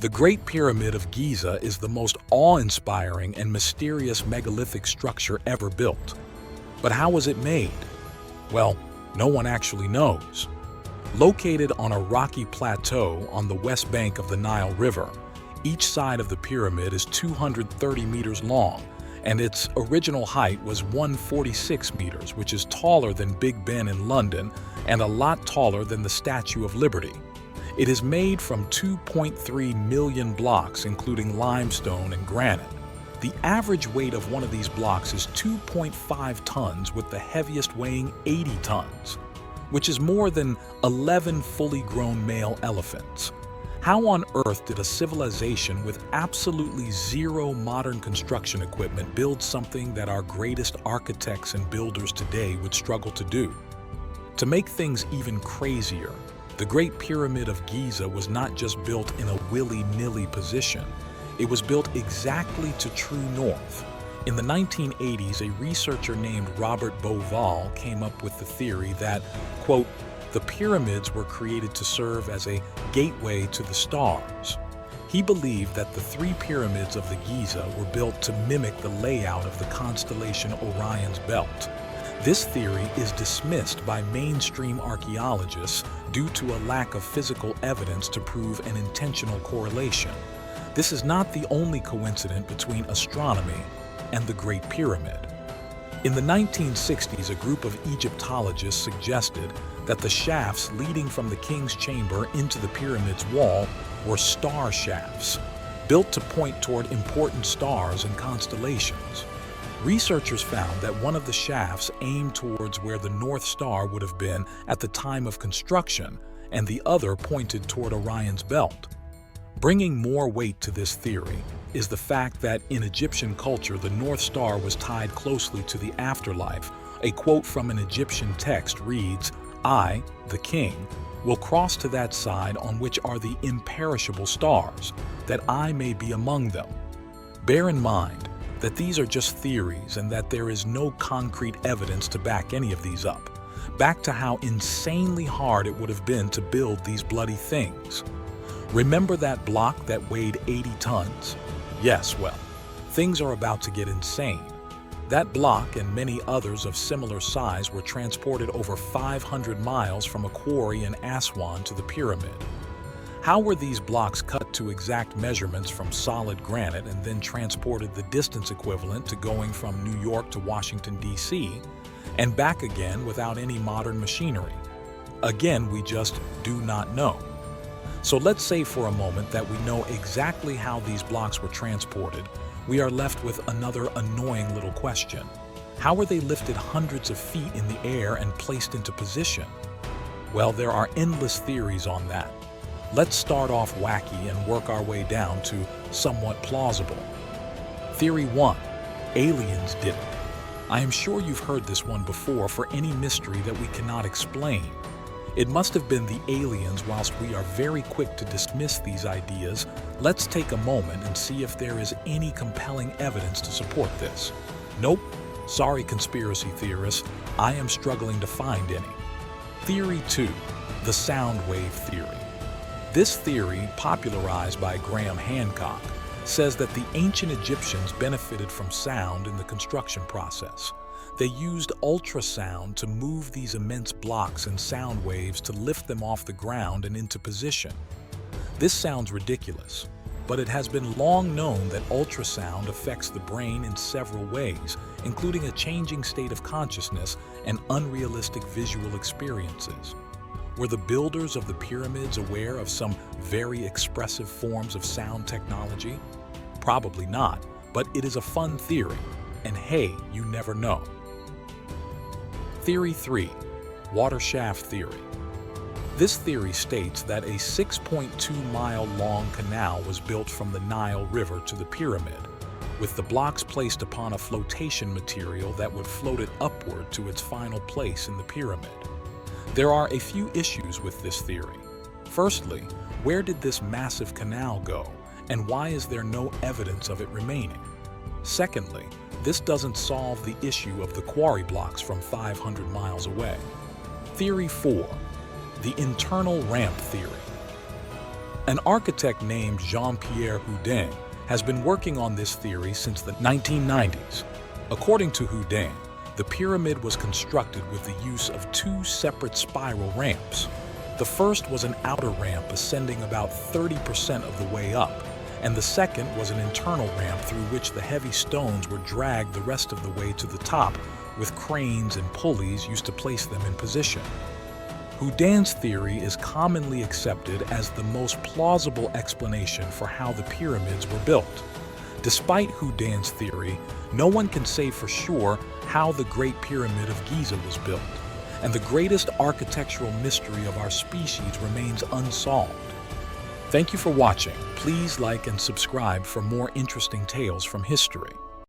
The Great Pyramid of Giza is the most awe-inspiring and mysterious megalithic structure ever built. But how was it made? Well, no one actually knows. Located on a rocky plateau on the west bank of the Nile River, each side of the pyramid is 230 meters long, and its original height was 146 meters, which is taller than Big Ben in London and a lot taller than the Statue of Liberty. It is made from 2.3 million blocks, including limestone and granite. The average weight of one of these blocks is 2.5 tons, with the heaviest weighing 80 tons, which is more than 11 fully grown male elephants. How on earth did a civilization with absolutely zero modern construction equipment build something that our greatest architects and builders today would struggle to do? To make things even crazier, the Great Pyramid of Giza was not just built in a willy-nilly position. It was built exactly to true north. In the 1980s, a researcher named Robert Bauval came up with the theory that, quote, the pyramids were created to serve as a gateway to the stars. He believed that the three pyramids of the Giza were built to mimic the layout of the constellation Orion's belt. This theory is dismissed by mainstream archaeologists due to a lack of physical evidence to prove an intentional correlation. This is not the only coincidence between astronomy and the Great Pyramid. In the 1960s, a group of Egyptologists suggested that the shafts leading from the king's chamber into the pyramid's wall were star shafts, built to point toward important stars and constellations. Researchers found that one of the shafts aimed towards where the North Star would have been at the time of construction, and the other pointed toward Orion's belt. Bringing more weight to this theory is the fact that in Egyptian culture, the North Star was tied closely to the afterlife. A quote from an Egyptian text reads, "I, the king, will cross to that side on which are the imperishable stars, that I may be among them." Bear in mind that these are just theories and that there is no concrete evidence to back any of these up. Back to how insanely hard it would have been to build these bloody things. Remember that block that weighed 80 tons? Yes, well, things are about to get insane. That block and many others of similar size were transported over 500 miles from a quarry in Aswan to the pyramid. How were these blocks cut to exact measurements from solid granite and then transported the distance equivalent to going from New York to Washington, D.C., and back again without any modern machinery? Again, we just do not know. So let's say for a moment that we know exactly how these blocks were transported. We are left with another annoying little question. How were they lifted hundreds of feet in the air and placed into position? Well, there are endless theories on that. Let's start off wacky and work our way down to somewhat plausible. Theory 1. Aliens did it. I am sure you've heard this one before for any mystery that we cannot explain. It must have been the aliens. Whilst we are very quick to dismiss these ideas, let's take a moment and see if there is any compelling evidence to support this. Nope. Sorry, conspiracy theorists. I am struggling to find any. Theory 2. The sound wave theory. This theory, popularized by Graham Hancock, says that the ancient Egyptians benefited from sound in the construction process. They used ultrasound to move these immense blocks and sound waves to lift them off the ground and into position. This sounds ridiculous, but it has been long known that ultrasound affects the brain in several ways, including a changing state of consciousness and unrealistic visual experiences. Were the builders of the pyramids aware of some very expressive forms of sound technology? Probably not, but it is a fun theory, and hey, you never know. Theory 3. Water shaft theory. This theory states that a 6.2-mile-long canal was built from the Nile River to the pyramid, with the blocks placed upon a flotation material that would float it upward to its final place in the pyramid. There are a few issues with this theory. Firstly, where did this massive canal go, and why is there no evidence of it remaining? Secondly, this doesn't solve the issue of the quarry blocks from 500 miles away. Theory 4. The internal ramp theory. An architect named Jean-Pierre Houdin has been working on this theory since the 1990s. According to Houdin, the pyramid was constructed with the use of two separate spiral ramps. The first was an outer ramp ascending about 30% of the way up, and the second was an internal ramp through which the heavy stones were dragged the rest of the way to the top, with cranes and pulleys used to place them in position. Houdin's theory is commonly accepted as the most plausible explanation for how the pyramids were built. Despite Houdin's theory, no one can say for sure how the Great Pyramid of Giza was built, and the greatest architectural mystery of our species remains unsolved. Thank you for watching. Please like and subscribe for more interesting tales from history.